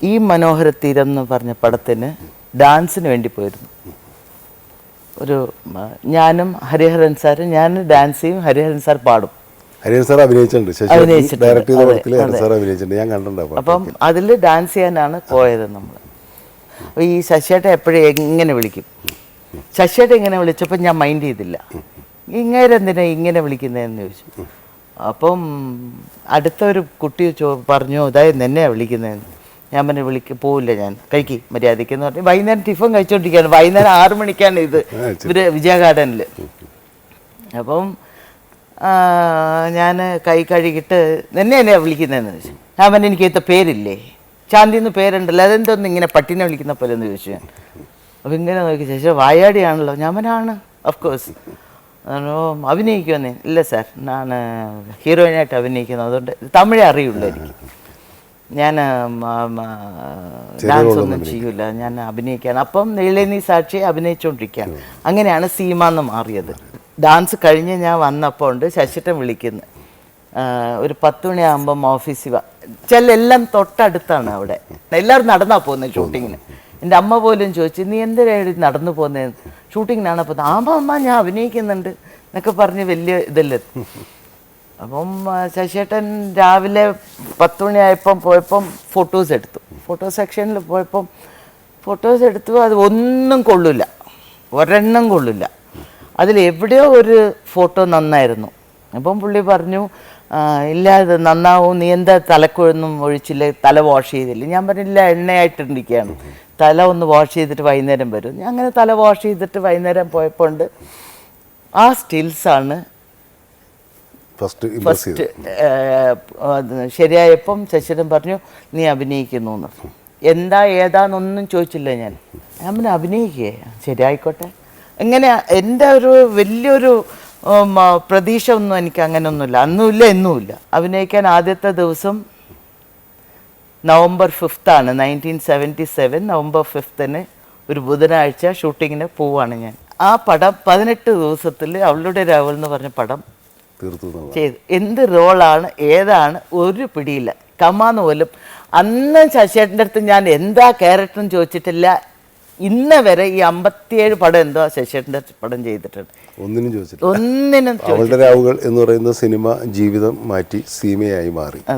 ഈ മനോഹര തീരം എന്ന് പറഞ്ഞ പടത്തിന് ഡാൻസിന് വേണ്ടി പോയിരുന്നു. ഒരു ഞാനും ഹരിഹരൻ സാറും, ഞാൻ ഡാൻസ് ചെയ്യും, ഹരിഹരൻ സാർ പാടും. ഹരിഹരൻ സാർ അഭിനയിച്ചിട്ടുണ്ട്, ഞാൻ കണ്ടിട്ടുണ്ട്. അപ്പം അതിൽ ഡാൻസ് ചെയ്യാനാണ് പോയത് നമ്മൾ. അപ്പോൾ ഈ ശശിയേട്ടൻ എപ്പോഴും എങ്ങനെ വിളിക്കും, ശശിയേട്ടൻ ഇങ്ങനെ വിളിച്ചപ്പോൾ ഞാൻ മൈൻഡ് ചെയ്തില്ല. ഇങ്ങേരെന്തിനാ ഇങ്ങനെ വിളിക്കുന്നതെന്ന് ചോദിച്ചു. അപ്പം അടുത്തൊരു കുട്ടി പറഞ്ഞു, അതായത് എന്നെയാണ് വിളിക്കുന്നതെന്ന്. ഞാൻ പറഞ്ഞു പോവില്ല, ഞാൻ കഴിക്കും മര്യാദയ്ക്കെന്ന് പറഞ്ഞു. വൈകുന്നേരം ടിഫിൻ കഴിച്ചുകൊണ്ടിരിക്കുകയാണ്. വൈകുന്നേരം 6 മണിക്കാണ് ഇത് ഇവർ വിജയ ഗാർഡനിൽ. അപ്പം ഞാൻ കൈ കഴുകിയിട്ട് എന്നെയാണ് വിളിക്കുന്നതെന്ന് ചോദിച്ചു. ഞാൻ പറഞ്ഞു എനിക്ക് ഇത്ത പേരില്ലേ, ശാന്തി എന്ന് പേരുണ്ടല്ലോ, അതെന്തോന്ന് ഇങ്ങനെ പട്ടിനെ വിളിക്കുന്ന പോലെ എന്ന് ചോദിച്ചു ഞാൻ. അപ്പോൾ ഇങ്ങനെ നോക്കി ചോദിച്ചാൽ വായാടിയാണല്ലോ. ഞാൻ പറഞ്ഞാണ് ഓഫ് കോഴ്സ്. അഭിനയിക്കുമെന്നേ ഇല്ല സാർ, ഞാൻ ഹീറോയിനായിട്ട് അഭിനയിക്കുന്നു, അതുകൊണ്ട് തമിഴേ അറിയുള്ളൂ എനിക്ക്, ഞാൻ ഡാൻസ് ഒന്നും ചെയ്യൂല, ഞാൻ അഭിനയിക്കുകയാണ്. അപ്പം നീളനീ സാക്ഷി അഭിനയിച്ചുകൊണ്ടിരിക്കുകയാണ്. അങ്ങനെയാണ് സീമ എന്ന് മാറിയത്. ഡാൻസ് കഴിഞ്ഞ് ഞാൻ വന്നപ്പോൾ ഉണ്ട് ശശിട്ടൻ വിളിക്കുന്നത്, ഒരു 10 മണിയാകുമ്പം ഓഫീസിൽ എല്ലാം തൊട്ടടുത്താണ് അവിടെ, എല്ലാവരും നടന്നാ പോകുന്നത് ഷൂട്ടിങ്ങിന്. എൻ്റെ അമ്മ പോലും ചോദിച്ചു, നീ എന്തിനാണ് നടന്നു പോകുന്നത്, ഷൂട്ടിങ്ങിനാണ് പോകുന്നത്. അമ്മ ഞാൻ അഭിനയിക്കുന്നുണ്ട് എന്നൊക്കെ പറഞ്ഞ് വലിയ ഇതല്ലേ. അപ്പം ശശിയേട്ടൻ രാവിലെ 10 മണിയായപ്പം പോയപ്പം ഫോട്ടോസ് എടുത്തു. ഫോട്ടോ സെക്ഷനിൽ പോയപ്പം ഫോട്ടോസ് എടുത്തു. അത് ഒന്നും കൊള്ളില്ല, ഒരെണ്ണം കൊള്ളില്ല. അതിലെവിടെയോ ഒരു ഫോട്ടോ നന്നായിരുന്നു. അപ്പം പുള്ളി പറഞ്ഞു, ഇല്ല ഇത് നന്നാവും, നീ എന്താ തലക്കൊഴൊന്നും ഒഴിച്ചില്ല, തല വാഷ് ചെയ്തില്ല. ഞാൻ പറഞ്ഞില്ല, എണ്ണയായിട്ടിരിക്കുകയാണ്, തല ഒന്ന് വാഷ് ചെയ്തിട്ട് വൈകുന്നേരം വരും. ഞാൻ അങ്ങനെ തല വാഷ് ചെയ്തിട്ട് വൈകുന്നേരം പോയപ്പോൾ ഉണ്ട് ആ സ്റ്റിൽസാണ് ഫസ്റ്റ്. ശരിയായപ്പം ശശിധരൻ പറഞ്ഞു, നീ അഭിനയിക്കുന്നു എന്ന്. എന്താ ഏതാന്നൊന്നും ചോദിച്ചില്ല ഞാൻ. ഞാൻ പിന്നെ അഭിനയിക്കേ, ശരിയായിക്കോട്ടെ. എങ്ങനെ എൻ്റെ ഒരു വലിയൊരു പ്രതീക്ഷ ഒന്നും എനിക്ക് അങ്ങനെയൊന്നുമില്ല, അന്നുമില്ല എന്നുമില്ല. അഭിനയിക്കാൻ ആദ്യത്തെ ദിവസം November 5th 1977 November 5th ഒരു ബുധനാഴ്ച ഷൂട്ടിങ്ങിന് പോവാണ് ഞാൻ. ആ പടം 18 ദിവസത്തിൽ അവളുടെ രാവൽ എന്ന് പറഞ്ഞ പടം ചെയ്തു. എന്ത് റോളാണ് ഏതാണ് ഒരു പിടിയില്ല, കമാന്ന് പോലും. അന്ന് ശശിയേട്ടൻ്റെ അടുത്ത് ഞാൻ എന്താ ക്യാരക്ടറും ചോദിച്ചിട്ടില്ല. ഇന്ന് വരെ ഈ 57 പടം എന്തോ ശശിയേട്ടൻ്റെ പടം ചെയ്തിട്ടുണ്ട്, ഒന്നിനും ചോദിച്ചിട്ടില്ല. അവളുടെ രാവുകൾ എന്ന് പറയുന്ന സിനിമ ജീവിതം മാറ്റി സീമയായി മാറി.